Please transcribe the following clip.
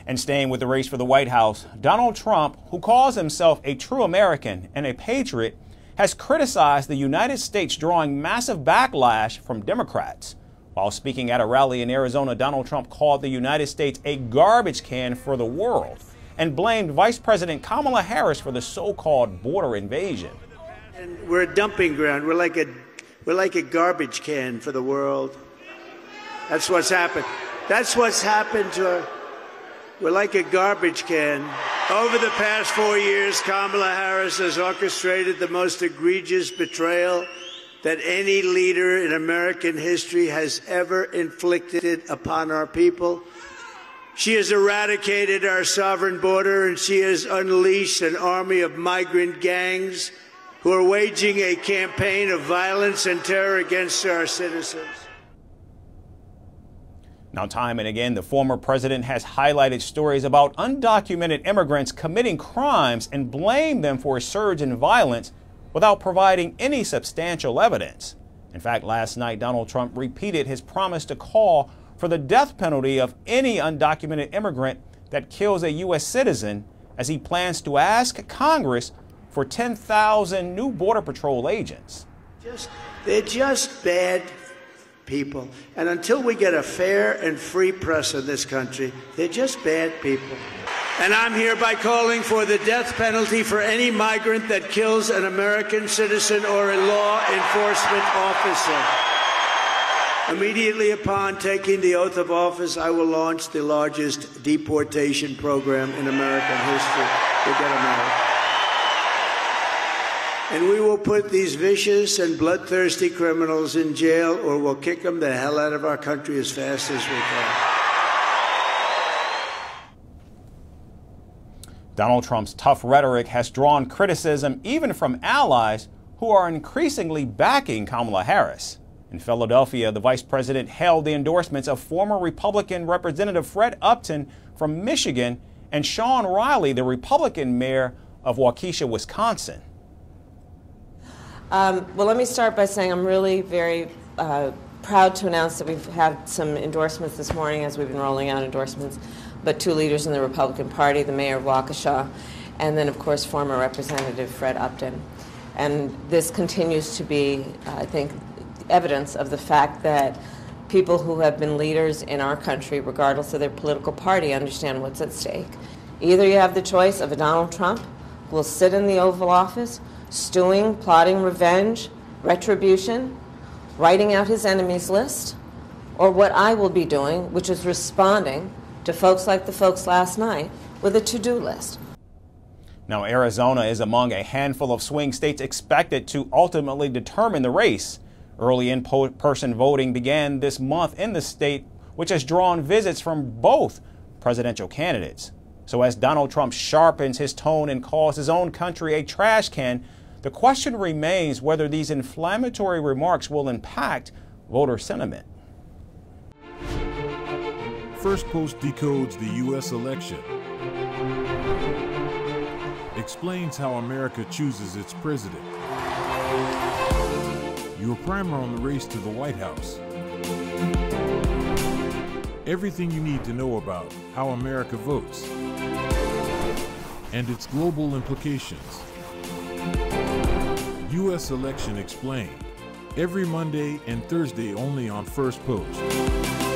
And staying with the race for the White House, Donald Trump, who calls himself a true American and a patriot, has criticized the United States, drawing massive backlash from Democrats. While speaking at a rally in Arizona, Donald Trump called the United States a garbage can for the world and blamed Vice President Kamala Harris for the so-called border invasion. And we're a dumping ground. We're like a garbage can for the world. That's what's happened. That's what's happened to our... We're like a garbage can. Over the past 4 years, Kamala Harris has orchestrated the most egregious betrayal that any leader in American history has ever inflicted upon our people. She has eradicated our sovereign border, and she has unleashed an army of migrant gangs who are waging a campaign of violence and terror against our citizens. Now, time and again, the former president has highlighted stories about undocumented immigrants committing crimes and blamed them for a surge in violence without providing any substantial evidence. In fact, last night, Donald Trump repeated his promise to call for the death penalty of any undocumented immigrant that kills a U.S. citizen, as he plans to ask Congress for 10,000 new Border Patrol agents. They're just bad people. And until we get a fair and free press in this country, they're just bad people. And I'm hereby calling for the death penalty for any migrant that kills an American citizen or a law enforcement officer. Immediately upon taking the oath of office, I will launch the largest deportation program in American history. Forget America. And we will put these vicious and bloodthirsty criminals in jail, or we'll kick them the hell out of our country as fast as we can. Donald Trump's tough rhetoric has drawn criticism even from allies who are increasingly backing Kamala Harris. In Philadelphia, the vice president hailed the endorsements of former Republican Representative Fred Upton from Michigan and Sean Riley, the Republican mayor of Waukesha, Wisconsin. Well, let me start by saying I'm really very proud to announce that we've had some endorsements this morning as we've been rolling out endorsements, but two leaders in the Republican Party, the mayor of Waukesha, and then, of course, former Representative Fred Upton. And this continues to be, I think, evidence of the fact that people who have been leaders in our country, regardless of their political party, understand what's at stake. Either you have the choice of a Donald Trump who will sit in the Oval Office, stewing, plotting revenge, retribution, writing out his enemies list, or what I will be doing, which is responding to folks like the folks last night with a to-do list. Now, Arizona is among a handful of swing states expected to ultimately determine the race. Early in-person voting began this month in the state, which has drawn visits from both presidential candidates. So as Donald Trump sharpens his tone and calls his own country a trash can, the question remains whether these inflammatory remarks will impact voter sentiment. Firstpost decodes the U.S. election, explains how America chooses its president. Your primer on the race to the White House. Everything you need to know about how America votes and its global implications. U.S. Election Explained, every Monday and Thursday only on Firstpost.